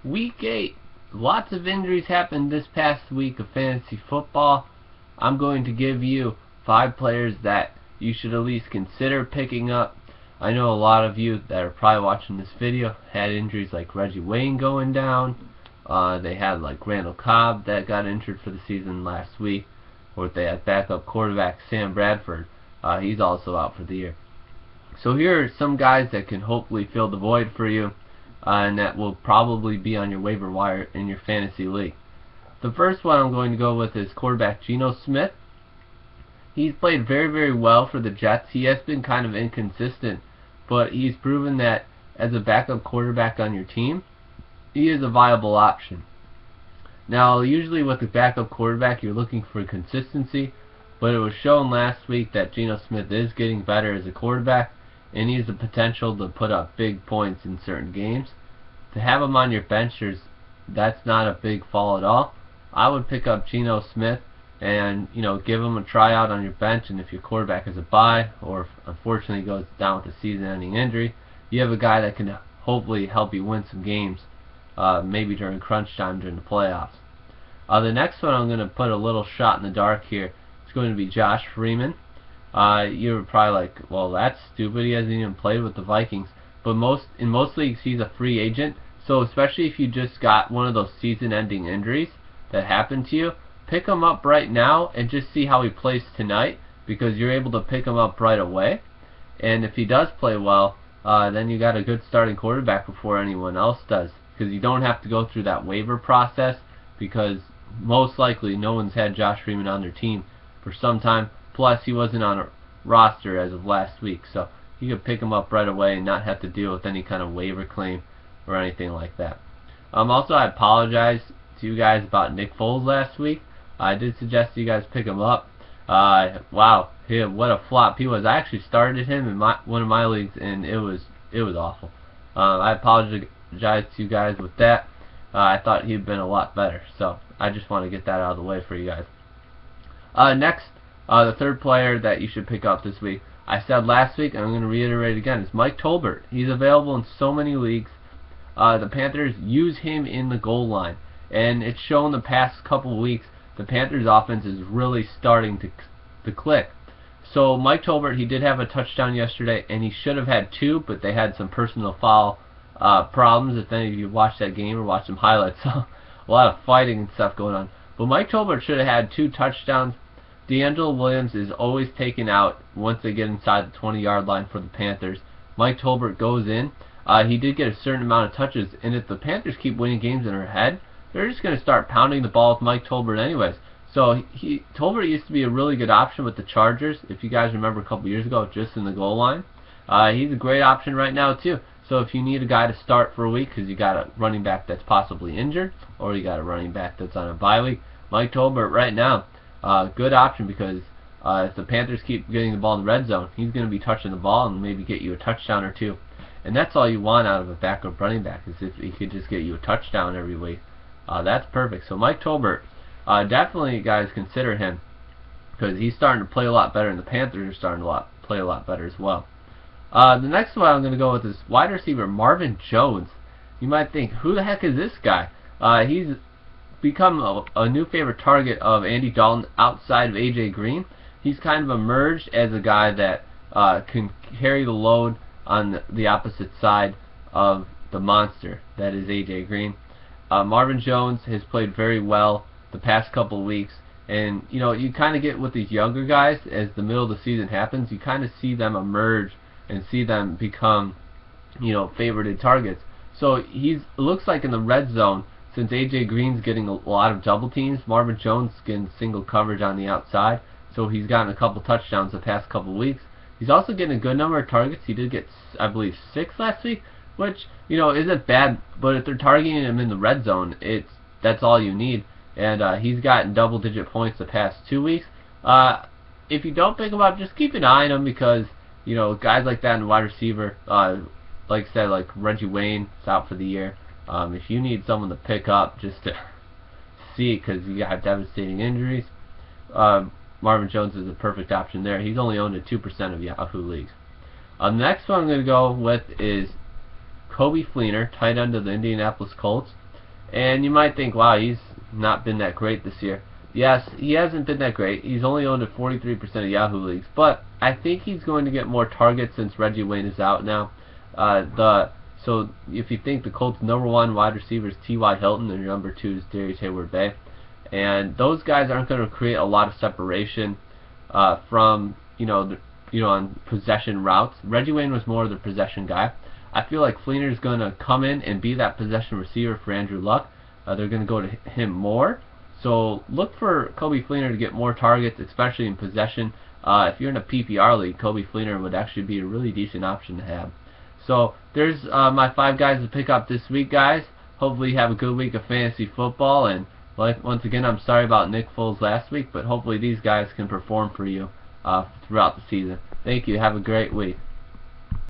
Week 8. Lots of injuries happened this past week of fantasy football. I'm going to give you 5 players that you should at least consider picking up. I know a lot of you that are probably watching this video had injuries like Reggie Wayne going down. They had like Randall Cobb that got injured for the season last week. Or they had backup quarterback Sam Bradford. He's also out for the year. So here are some guys that can hopefully fill the void for you. And that will probably be on your waiver wire in your fantasy league. The first one I'm going to go with is quarterback Geno Smith. He's played very well for the Jets. He has been kind of inconsistent, but he's proven that as a backup quarterback on your team, he is a viable option. Now, usually with a backup quarterback, you're looking for consistency, but it was shown last week that Geno Smith is getting better as a quarterback, and he has the potential to put up big points in certain games. To have him on your bench, that's not a big fall at all. I would pick up Geno Smith and give him a tryout on your bench, and if your quarterback is a bye or if unfortunately goes down with a season-ending injury, you have a guy that can hopefully help you win some games, maybe during crunch time during the playoffs. The next one I'm going to put a little shot in the dark here. It's going to be Josh Freeman. You're probably like, well, that's stupid. He hasn't even played with the Vikings. But in most leagues, he's a free agent. So especially if you just got one of those season-ending injuries that happened to you, pick him up right now and just see how he plays tonight, because you're able to pick him up right away. And if he does play well, then you got a good starting quarterback before anyone else does, because you don't have to go through that waiver process, because most likely no one's had Josh Freeman on their team for some time. Plus, he wasn't on a roster as of last week, so you could pick him up right away and not have to deal with any kind of waiver claim or anything like that. Also, I apologize to you guys about Nick Foles last week. I did suggest you guys pick him up. Wow, what a flop he was. I actually started him in one of my leagues, and it was awful. I apologize to you guys with that. I thought he'd been a lot better, so I just want to get that out of the way for you guys. Next, the third player that you should pick up this week, I said last week, and I'm going to reiterate again, is Mike Tolbert. He's available in so many leagues. The Panthers use him in the goal line, and it's shown the past couple weeks the Panthers' offense is really starting to click. So Mike Tolbert, he did have a touchdown yesterday, and he should have had 2, but they had some personal foul problems. If any of you watched that game or watched some highlights, a lot of fighting and stuff going on. But Mike Tolbert should have had 2 touchdowns. D'Angelo Williams is always taken out once they get inside the 20-yard line for the Panthers. Mike Tolbert goes in. He did get a certain amount of touches, and if the Panthers keep winning games in their head, they're just going to start pounding the ball with Mike Tolbert anyways. So Tolbert used to be a really good option with the Chargers, if you guys remember a couple years ago, just in the goal line. He's a great option right now too. So if you need a guy to start for a week because you got a running back that's possibly injured, or you got a running back that's on a bye week, Mike Tolbert right now, good option, because if the Panthers keep getting the ball in the red zone, he's going to be touching the ball and maybe get you a touchdown or 2. And that's all you want out of a backup running back, is if he could just get you a touchdown every week. That's perfect. So Mike Tolbert, definitely guys consider him, because he's starting to play a lot better, and the Panthers are starting to play a lot better as well. The next one I'm going to go with is wide receiver Marvin Jones. You might think, who the heck is this guy? He's become a new favorite target of Andy Dalton outside of A.J. Green. He's kind of emerged as a guy that can carry the load on the opposite side of the monster that is A.J. Green. Marvin Jones has played very well the past couple of weeks, and you kind of get with these younger guys, as the middle of the season happens, you kind of see them emerge and see them become favorited targets. So it looks like in the red zone, since A.J. Green's getting a lot of double teams, Marvin Jones is getting single coverage on the outside, so he's gotten a couple touchdowns the past couple of weeks. He's also getting a good number of targets. He did get, I believe, 6 last week, which isn't bad, but if they're targeting him in the red zone, that's all you need. And he's gotten double-digit points the past 2 weeks. If you don't pick him up, just keep an eye on him, because guys like that in wide receiver, like I said, like Reggie Wayne is out for the year. If you need someone to pick up just to see, because you have devastating injuries, Marvin Jones is a perfect option there. He's only owned in 2% of Yahoo leagues. The next one I'm going to go with is Coby Fleener, tight end of the Indianapolis Colts. And you might think, wow, he's not been that great this year. Yes, he hasn't been that great. He's only owned at 43% of Yahoo leagues, but I think he's going to get more targets since Reggie Wayne is out now. So if you think the Colts' #1 wide receiver is T.Y. Hilton and your #2 is Darius Hayward-Bay, and those guys aren't going to create a lot of separation from on possession routes. Reggie Wayne was more of the possession guy. I feel like Fleener is going to come in and be that possession receiver for Andrew Luck. They're going to go to him more. So look for Coby Fleener to get more targets, especially in possession. If you're in a PPR league, Coby Fleener would actually be a really decent option to have. So there's my 5 guys to pick up this week, guys. Hopefully you have a good week of fantasy football. And once again, I'm sorry about Nick Foles last week, but hopefully these guys can perform for you throughout the season. Thank you. Have a great week.